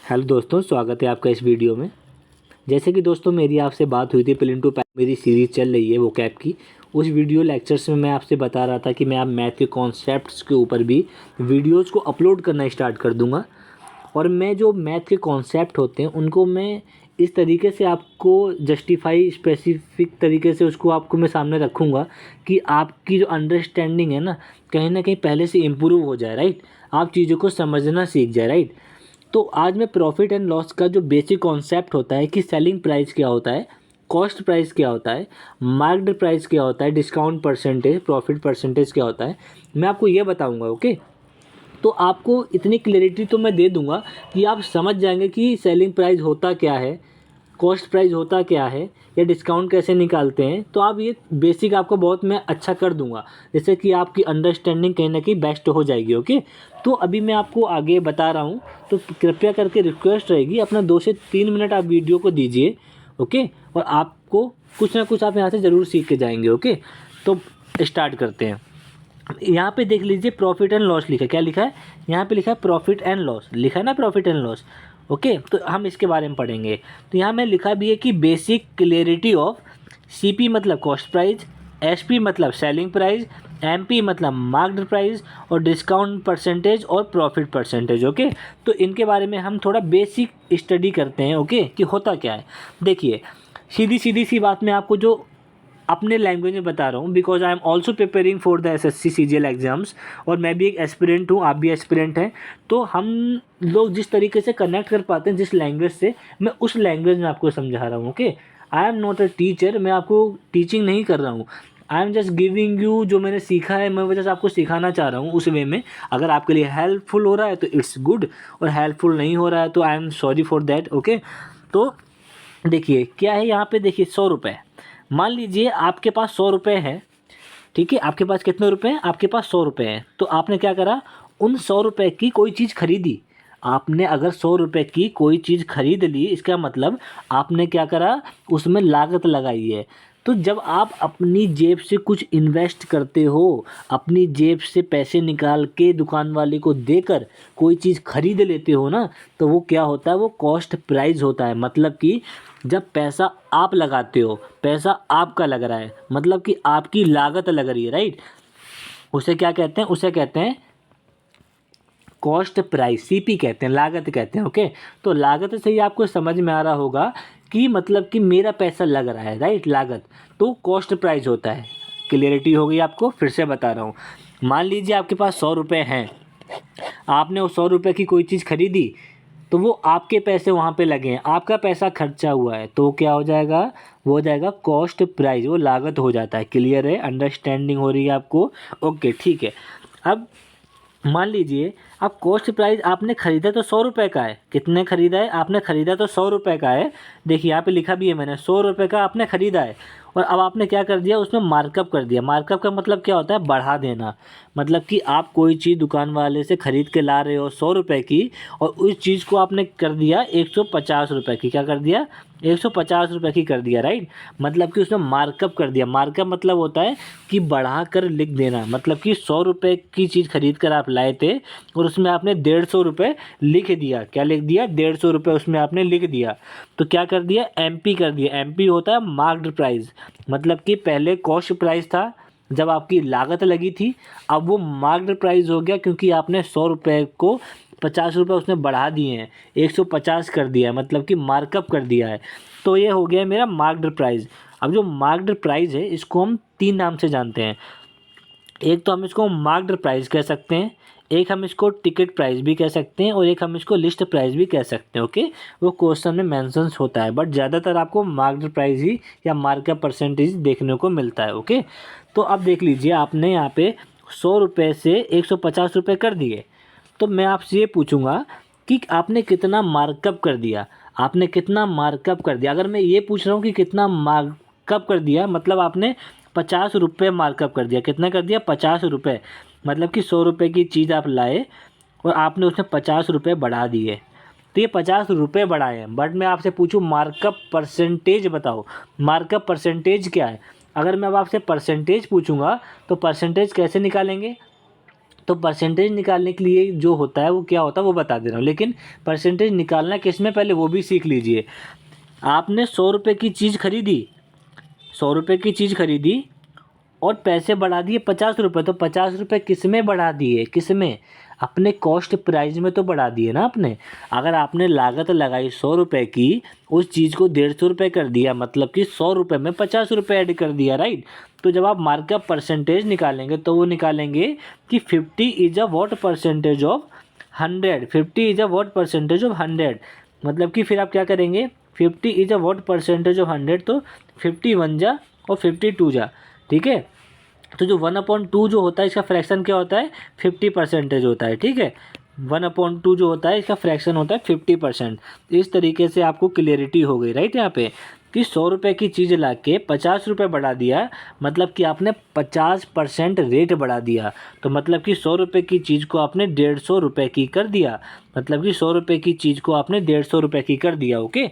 Hello दोस्तों, स्वागत है आपका इस वीडियो में। जैसे कि दोस्तों मेरी आपसे बात हुई थी पिल टू पैक मेरी सीरीज़ चल रही है वो कैप की। उस वीडियो लेक्चर्स में मैं आपसे बता रहा था कि मैं आप मैथ के कॉन्सेप्ट्स के ऊपर भी वीडियोज़ को अपलोड करना स्टार्ट कर दूंगा। और मैं जो मैथ के कॉन्सेप्ट होते हैं उनको मैं इस तरीके से आपको जस्टिफाई स्पेसिफिक तरीके से उसको आपको मैं सामने रखूँगा कि आपकी जो अंडरस्टैंडिंग है ना कहीं पहले से इम्प्रूव हो जाए। राइट, आप चीज़ों को समझना सीख जाए। राइट, तो आज मैं प्रॉफिट एंड लॉस का जो बेसिक कॉन्सेप्ट होता है कि सेलिंग प्राइस क्या होता है, कॉस्ट प्राइस क्या होता है, मार्केट प्राइस क्या होता है, डिस्काउंट परसेंटेज, प्रॉफिट परसेंटेज क्या होता है, मैं आपको ये बताऊंगा। ओके, तो आपको इतनी क्लैरिटी तो मैं दे दूंगा कि आप समझ जाएंगे कि सेलिंग प्राइस होता क्या है, कॉस्ट प्राइस होता क्या है, या डिस्काउंट कैसे निकालते हैं। तो आप ये बेसिक आपको बहुत मैं अच्छा कर दूंगा, जिससे कि आपकी अंडरस्टैंडिंग कहीं ना कहीं बेस्ट हो जाएगी। ओके, तो अभी मैं आपको आगे बता रहा हूँ, तो कृपया करके रिक्वेस्ट रहेगी अपना 2 से 3 मिनट आप वीडियो को दीजिए। ओके, और आपको कुछ ना कुछ आप यहाँ से ज़रूर सीख के जाएंगे। ओके, तो स्टार्ट करते हैं। यहाँ पे देख लीजिए प्रॉफिट एंड लॉस लिखा है। क्या लिखा है यहाँ पे? लिखा है प्रॉफिट एंड लॉस, लिखा है ना, प्रॉफिट एंड लॉस। ओके, तो हम इसके बारे में पढ़ेंगे। तो यहाँ में लिखा भी है कि बेसिक क्लियरिटी ऑफ सीपी मतलब कॉस्ट प्राइस, एसपी मतलब सेलिंग प्राइस, एमपी मतलब मार्केट प्राइस, और डिस्काउंट परसेंटेज और प्रॉफिट परसेंटेज। ओके, तो इनके बारे में हम थोड़ा बेसिक स्टडी करते हैं। ओके, कि होता क्या है। देखिए, सीधी सीधी सी बात मैं आपको जो अपने लैंग्वेज में बता रहा हूँ, because I am also preparing for the assessee CGL exams, और मैं भी एक एस्पिरेंट हूँ, आप भी एस्पिरेंट हैं। तो हम लोग जिस तरीके से कनेक्ट कर पाते हैं जिस लैंग्वेज से, मैं उस लैंग्वेज में आपको समझा रहा हूँ। Okay, I am not a teacher, मैं आपको टीचिंग नहीं कर रहा हूँ। I am just giving you जो मैंने सीखा है, मैं वजह से आपको सिखाना चाह रहा हूँ उस वे में। अगर आपके लिए हेल्पफुल हो रहा है तो इट्स गुड, और हेल्पफुल नहीं हो रहा है तो I am sorry for that. Okay, तो देखिए क्या है यहाँ पे। देखिए 100 रुपये, मान लीजिए आपके पास 100 रुपये हैं। ठीक है, आपके पास कितने रुपए हैं? आपके पास 100 रुपये हैं। तो आपने क्या करा, उन 100 रुपये की कोई चीज़ खरीदी। आपने अगर 100 रुपये की कोई चीज़ खरीद ली, इसका मतलब आपने क्या करा, उसमें लागत लगाई है। तो जब आप अपनी जेब से कुछ इन्वेस्ट करते हो, अपनी जेब से पैसे निकाल के दुकान वाले को देकर कोई चीज़ खरीद लेते हो ना, तो वो क्या होता है, वो कॉस्ट प्राइस होता है। मतलब कि जब पैसा आप लगाते हो, पैसा आपका लग रहा है, मतलब कि आपकी लागत लग रही है। राइट, उसे क्या कहते हैं? उसे कहते हैं कॉस्ट प्राइस, सीपी कहते हैं, लागत कहते हैं। ओके, तो लागत से ही आपको समझ में आ रहा होगा कि मतलब कि मेरा पैसा लग रहा है। राइट, लागत तो कॉस्ट प्राइस होता है। क्लियरिटी हो गई आपको? फिर से बता रहा हूँ। मान लीजिए आपके पास 100 रुपये हैं, आपने उस 100 रुपये की कोई चीज़ खरीदी, तो वो आपके पैसे वहाँ पे लगे हैं, आपका पैसा खर्चा हुआ है, तो क्या हो जाएगा, वो हो जाएगा कॉस्ट प्राइस, वो लागत हो जाता है। क्लियर है? अंडरस्टैंडिंग हो रही है आपको? ओके, ठीक है। अब मान लीजिए आप कॉस्ट प्राइस आपने खरीदा तो 100 रुपये का है। कितने खरीदा है? आपने खरीदा तो 100 रुपये का है। देखिए यहाँ पे लिखा भी है मैंने, 100 रुपये का आपने खरीदा है। और अब आपने क्या कर दिया, उसमें मार्कअप कर दिया। मार्कअप का मतलब क्या होता है? बढ़ा देना। मतलब कि आप कोई चीज़ दुकान वाले से ख़रीद के ला रहे हो 100 रुपये की, और उस चीज़ को आपने कर दिया 150 रुपये की। क्या कर दिया? 150 रुपये की कर दिया। राइट, मतलब कि उसमें मार्कअप कर दिया। मार्कअप मतलब होता है कि बढ़ा कर लिख देना। मतलब कि 100 रुपये की चीज़ खरीद कर आप लाए थे, और उसमें आपने 150 रुपये लिख दिया। क्या लिख दिया? 150 रुपये उसमें आपने लिख दिया। तो क्या कर दिया? एमपी कर दिया। एमपी होता है मार्क्ड प्राइस। मतलब कि पहले कॉस्ट प्राइस था जब आपकी लागत लगी थी, अब वो मार्क्ड प्राइस हो गया, क्योंकि आपने 100 रुपये को 50 रुपये उसने बढ़ा दिए हैं, 150 कर दिया है, मतलब कि मार्कअप कर दिया है। तो ये हो गया मेरा मार्क्ड प्राइस। अब जो मार्क्ड प्राइस है इसको हम 3 नाम से जानते हैं। एक तो हम इसको मार्क्ड प्राइस कह सकते हैं, एक हम इसको टिकट प्राइस भी कह सकते हैं, और एक हम इसको लिस्ट प्राइस भी कह सकते हैं। ओके, वो क्वेश्चन में मेंशंस होता है, बट ज़्यादातर आपको मार्क्ड प्राइस ही या मार्कअप परसेंटेज देखने को मिलता है। ओके, तो अब देख लीजिए आपने यहाँ पे 100 रुपये से 150 रुपये कर दिए। तो मैं आपसे ये पूछूंगा कि आपने कितना मार्कअप कर दिया। आपने कितना मार्कअप कर दिया? अगर मैं ये पूछ रहा हूँ कि कितना मार्कअप कर दिया, मतलब आपने 50 रुपये मार्कअप कर दिया। कितना कर दिया? 50 रुपये। मतलब कि 100 रुपये की चीज़ आप लाए और आपने उसमें 50 रुपये बढ़ा दिए। तो ये 50 रुपये बढ़ाए हैं, बट मैं आपसे पूछूं मार्कअप परसेंटेज बताओ। मार्कअप परसेंटेज क्या है? अगर मैं अब आपसे परसेंटेज पूछूंगा तो परसेंटेज कैसे निकालेंगे? तो परसेंटेज निकालने के लिए जो होता है वो क्या होता है वो बता दे रहा हूँ, लेकिन परसेंटेज निकालना किस में पहले वो भी सीख लीजिए। आपने 100 रुपये की चीज़ खरीदी, 100 रुपये की चीज़ खरीदी और पैसे बढ़ा दिए 50 रुपये, तो 50 रुपये किस में बढ़ा दिए, किस में, अपने कॉस्ट प्राइस में तो बढ़ा दिए ना आपने। अगर आपने लागत लगाई 100 रुपये की, उस चीज़ को 150 रुपये कर दिया, मतलब कि 100 रुपये में 50 रुपये ऐड कर दिया, राइट। तो जब आप मार्कअप परसेंटेज निकालेंगे तो वो निकालेंगे कि 50 is a what percentage of 100, 50 is a what percentage of 100, मतलब कि फिर आप क्या करेंगे, 50 is a what percentage of 100, तो 51 जा और 52 जा, ठीक है। तो जो 1/2 जो होता है इसका फ्रैक्शन क्या होता है, 50% होता है, ठीक है। 1/2 जो होता है इसका फ्रैक्शन होता है 50%। इस तरीके से आपको क्लियरिटी हो गई, राइट। यहाँ पे कि 100 रुपये की चीज़ ला के 50 रुपये बढ़ा दिया, मतलब कि आपने 50% रेट बढ़ा दिया। तो मतलब कि 100 रुपये की चीज़ को आपने 150 रुपये की कर दिया, मतलब कि 100 रुपये की चीज़ को आपने 150 रुपये की कर दिया, ओके।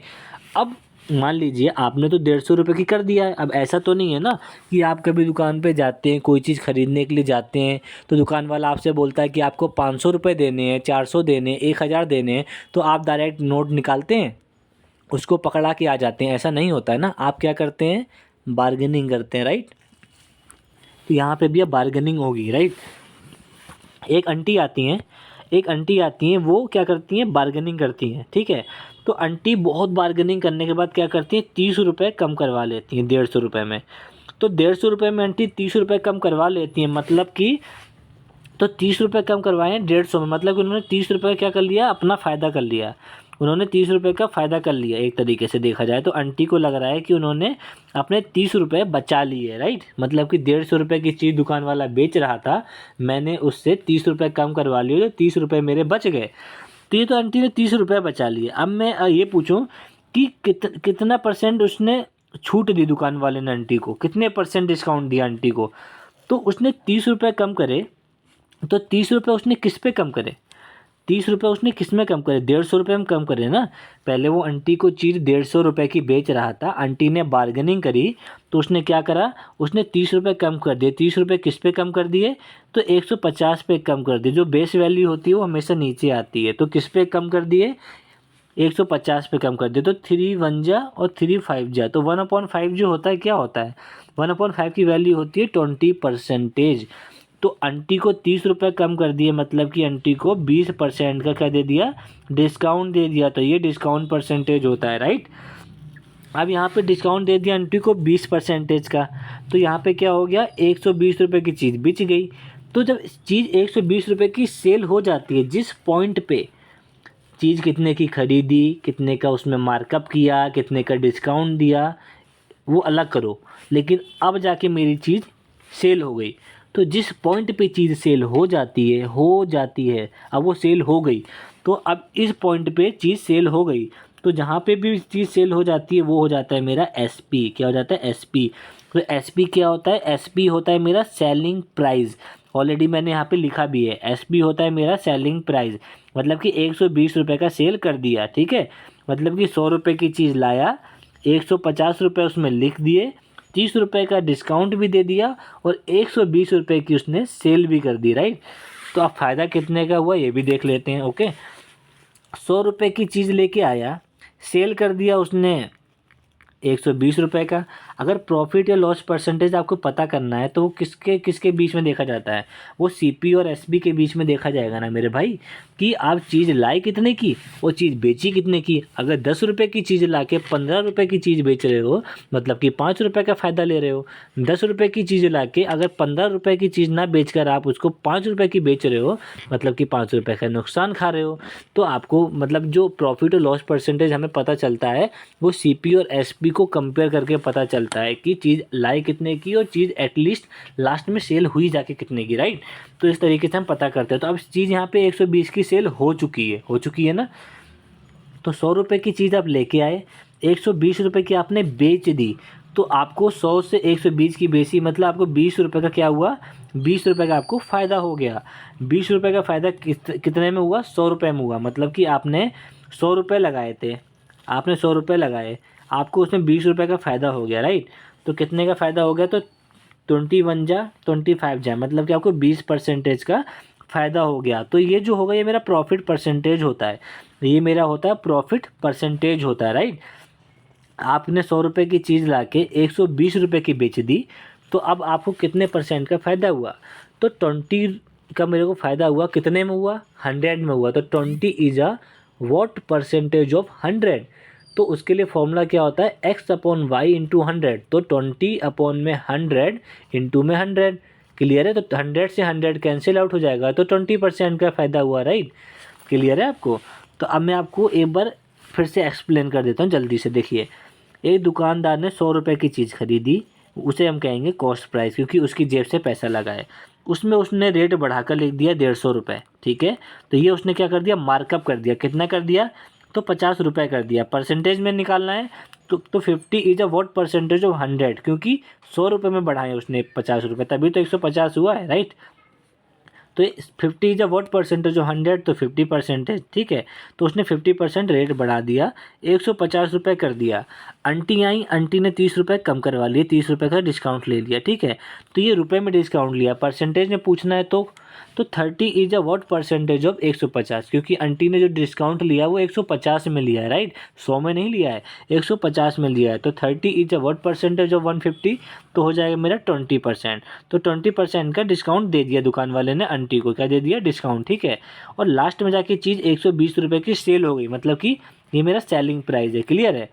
अब मान लीजिए आपने तो 150 रुपये की कर दिया है। अब ऐसा तो नहीं है ना कि आप कभी दुकान पे जाते हैं, कोई चीज़ ख़रीदने के लिए जाते हैं, तो दुकान वाला आपसे बोलता है कि आपको 500 रुपये देने हैं, 400 देने हैं, 1000 देने हैं, तो आप डायरेक्ट नोट निकालते हैं, उसको पकड़ा के आ जाते हैं। ऐसा नहीं होता है ना, आप क्या करते हैं, बार्गेनिंग करते हैं, राइट। तो यहाँ पे भी अब बार्गेनिंग होगी, राइट। एक आंटी आती हैं, एक आंटी आती हैं, वो क्या करती हैं, बार्गेनिंग करती हैं, ठीक है। तो आंटी बहुत बार्गेनिंग करने के बाद क्या करती हैं, 30 रुपये कम करवा लेती हैं 150 रुपये में। तो 150 रुपये में आंटी 30 रुपये कम करवा लेती हैं, मतलब कि तो 30 रुपये कम करवाए हैं 150 में, मतलब कि उन्होंने 30 रुपये क्या कर लिया, अपना फ़ायदा कर लिया। उन्होंने 30 रुपये का फ़ायदा कर लिया, एक तरीके से देखा जाए तो आंटी को लग रहा है कि उन्होंने अपने 30 रुपये बचा लिए, राइट। मतलब कि 150 रुपये की चीज़ दुकान वाला बेच रहा था, मैंने उससे 30 रुपये कम करवा लिए, तो 30 रुपये मेरे बच गए। तो ये तो आंटी ने 30 रुपये बचा लिए। अब मैं ये पूछूं कि कितना परसेंट उसने छूट दी दुकान वाले ने आंटी को, कितने परसेंट डिस्काउंट दिया आंटी को। तो उसने 30 रुपये कम करे, तो 30 रुपये उसने किस पे कम करे, 30 रुपये उसने किस में कम करे, 150 रुपये में कम करे ना। पहले वो आंटी को चीज़ 150 रुपये की बेच रहा था, आंटी ने बार्गेनिंग करी, तो उसने क्या करा, उसने 30 रुपये कम कर दिए। 30 रुपये किस पे कम कर दिए, तो 150 पे कम कर दिए। जो बेस वैल्यू होती है वो हमेशा नीचे आती है, तो किस पे कम कर दिए, 150 पे कम कर दिए। तो 3 1 जा और 3 5 जा, तो 1/5 जो होता है क्या होता है, 1/5 की वैल्यू होती है 20%। तो आंटी को 30 रुपये कम कर दिए, मतलब कि आंटी को 20% का क्या दे दिया, डिस्काउंट दे दिया। तो ये डिस्काउंट परसेंटेज होता है, राइट। अब यहाँ पे डिस्काउंट दे दिया आंटी को 20% का, तो यहाँ पे क्या हो गया, 120 रुपये की चीज़ बिच गई। तो जब चीज़ 120 रुपये की सेल हो जाती है, जिस पॉइंट पे चीज़ कितने की खरीदी, कितने का उसमें मार्कअप किया, कितने का डिस्काउंट दिया, वो अलग करो, लेकिन अब जाके मेरी चीज़ सेल हो गई। तो जिस पॉइंट पे चीज़ सेल हो जाती है, अब वो सेल हो गई, तो अब इस पॉइंट पे चीज़ सेल हो गई, तो जहाँ पे भी चीज़ सेल हो जाती है वो हो जाता है मेरा एसपी। क्या हो जाता है, एसपी। तो एसपी क्या होता है, एसपी होता है मेरा सेलिंग प्राइस। ऑलरेडी मैंने यहाँ पे लिखा भी है, एसपी होता है मेरा सेलिंग प्राइस, मतलब कि 120 रुपये का सेल कर दिया, ठीक है। मतलब कि 100 रुपये की चीज़ लाया, 150 रुपये उसमें लिख दिए, 30 रुपये का डिस्काउंट भी दे दिया और 120 रुपये की उसने सेल भी कर दी, राइट। तो अब फ़ायदा कितने का हुआ ये भी देख लेते हैं, ओके। 100 रुपये की चीज़ लेके आया, सेल कर दिया उसने 120 रुपये का। अगर प्रॉफिट या लॉस परसेंटेज आपको पता करना है तो वो किसके किसके बीच में देखा जाता है, वो सीपी और एसबी के बीच में देखा जाएगा ना मेरे भाई, कि आप चीज़ लाई कितने की, वो चीज़ बेची कितने की। अगर 10 रुपये की चीज़ ला के 15 रुपये की चीज़ बेच रहे हो, मतलब कि 5 रुपये का फ़ायदा ले रहे हो। 10 रुपये की चीज़ ला के अगर 15 रुपये की चीज़ ना बेच कर आप उसको 5 रुपये की बेच रहे हो, मतलब कि 5 रुपये का नुकसान खा रहे हो। तो आपको मतलब जो प्रॉफिट और लॉस परसेंटेज हमें पता चलता है वो सीपी और एसपी को कंपेयर करके पता चलता है कि चीज़ लाई कितने की और चीज़ एटलीस्ट लास्ट में सेल हुई जाके कितने की, राइट। तो इस तरीके से हम पता करते हैं। तो अब चीज़ यहाँ पे 120 की सेल हो चुकी है ना। तो 100 रुपये की चीज़ आप लेके आए, 120 रुपये की आपने बेच दी, तो आपको 100 से 120 की बेची, मतलब आपको 20 रुपये का क्या हुआ, 20 रुपये का आपको फ़ायदा हो गया। 20 रुपये का फ़ायदा कितने में हुआ, 100 रुपये में हुआ। मतलब कि आपने 100 रुपये लगाए थे, आपने 100 रुपये लगाए, आपको उसमें 20 रुपये का फ़ायदा हो गया, राइट। तो कितने का फ़ायदा हो गया, तो 21 जा 25 जा, मतलब कि आपको 20% का फ़ायदा हो गया। तो ये जो होगा ये मेरा प्रॉफिट परसेंटेज होता है, ये मेरा होता है प्रॉफिट परसेंटेज होता है, राइट। आपने 100 रुपये की चीज़ लाके 120 रुपये की बेच दी, तो अब आपको कितने परसेंट का फ़ायदा हुआ? तो 20 का मेरे को फ़ायदा हुआ, कितने में हुआ? 100 में हुआ। तो 20 is a what percentage of 100? तो उसके लिए फॉर्मूला क्या होता है? x upon y into 100। तो 20 अपॉन में 100 इंटू में 100। क्लियर है? तो 100 से 100 कैंसिल आउट हो जाएगा, तो 20% का फ़ायदा हुआ, राइट। क्लियर है आपको? तो अब मैं आपको एक बार फिर से एक्सप्लेन कर देता हूँ जल्दी से। देखिए, एक दुकानदार ने 100 रुपये की चीज़ खरीदी, उसे हम कहेंगे कॉस्ट प्राइस, क्योंकि उसकी जेब से पैसा लगा है। उसमें उसने रेट बढ़ाकर लिख दिया 150 रुपये, ठीक है। तो ये उसने क्या कर दिया? मार्कअप कर दिया। कितना कर दिया? तो 50 रुपये कर दिया। परसेंटेज में निकालना है तो 50 is a what percentage of 100, क्योंकि 100 रुपये में बढ़ाए उसने 50 रुपये, तभी तो 150 हुआ है, राइट। तो 50 is a what percentage of 100, तो 50%, ठीक है। तो उसने 50% रेट बढ़ा दिया, 150 रुपये कर दिया। आंटी आई, आंटी ने 30 रुपये कम करवा लिए, 30 रुपये का डिस्काउंट ले लिया, ठीक है। तो ये रुपये में डिस्काउंट लिया, परसेंटेज में पूछना है तो 30 is a what percentage of 150, क्योंकि आंटी ने जो डिस्काउंट लिया वो 150 में लिया है, राइट। 100 में नहीं लिया है, 150 में लिया है। तो 30 is a what percentage of 150, तो हो जाएगा मेरा 20%। तो 20% का डिस्काउंट दे दिया दुकान वाले ने आंटी को, क्या दे दिया? डिस्काउंट, ठीक है। और लास्ट में जाके चीज़ 120 रुपये की सेल हो गई, मतलब कि ये मेरा सेलिंग प्राइस है। क्लियर है?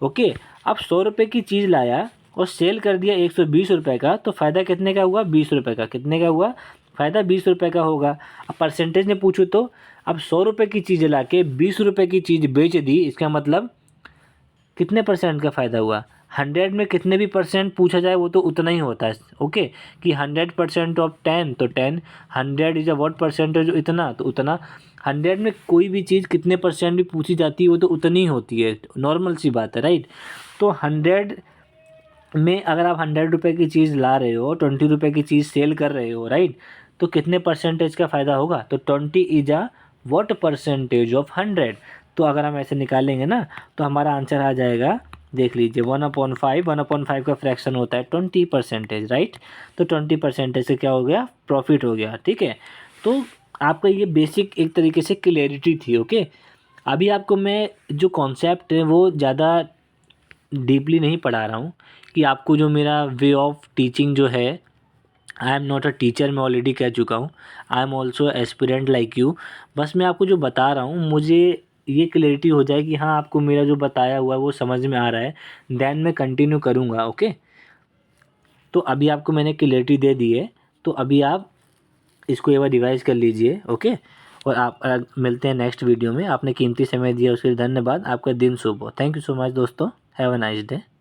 ओके। अब 100 रुपये की चीज़ लाया और सेल कर दिया 120 रुपये का, तो फ़ायदा कितने का हुआ? 20 रुपये का। कितने का हुआ? फ़ायदा 20 रुपये का होगा। अब परसेंटेज में पूछूँ तो अब 100 रुपये की चीज़ ला के 20 रुपये की चीज़ बेच दी, इसका मतलब कितने परसेंट का फ़ायदा हुआ? 100 में कितने भी परसेंट पूछा जाए वो तो उतना ही होता है, ओके। कि 100% ऑफ 10, तो 10, 100 इज अ व्हाट परसेंटेज, इतना तो उतना। 100 में कोई भी चीज़ कितने परसेंट भी पूछी जाती है वो तो उतनी ही होती है, नॉर्मल सी बात है, राइट। तो 100 में अगर आप 100 रुपये की चीज़ ला रहे हो, 20 रुपये की चीज़ सेल कर रहे हो, राइट, तो कितने परसेंटेज का फ़ायदा होगा? तो 20 is a what percentage of 100। तो अगर हम ऐसे निकालेंगे ना, तो हमारा आंसर आ जाएगा, देख लीजिए, 1/5 का फ्रैक्शन होता है 20%, राइट। तो 20% से क्या हो गया? प्रॉफिट हो गया, ठीक है। तो आपका ये बेसिक एक तरीके से क्लियरिटी थी, ओके। अभी आपको मैं जो कॉन्सेप्ट है वो ज़्यादा डीपली नहीं पढ़ा रहा हूँ, कि आपको जो मेरा वे ऑफ टीचिंग जो है, I am not a teacher, मैं ऑलरेडी कह चुका हूँ। I am also aspirant like you. बस मैं आपको जो बता रहा हूँ, मुझे ये क्लैरिटी हो जाए कि हाँ, आपको मेरा जो बताया हुआ है वो समझ में आ रहा है, देन मैं कंटिन्यू करूँगा, ओके। तो अभी आपको मैंने क्लैरिटी दे दी है, तो अभी आप इसको एक बार रिवाइज कर लीजिए, ओके। और आप मिलते हैं नेक्स्ट वीडियो में। आपने कीमती समय दिया उसके लिए धन्यवाद। आपका दिन शुभ हो। थैंक यू सो मच दोस्तों। Have a nice day.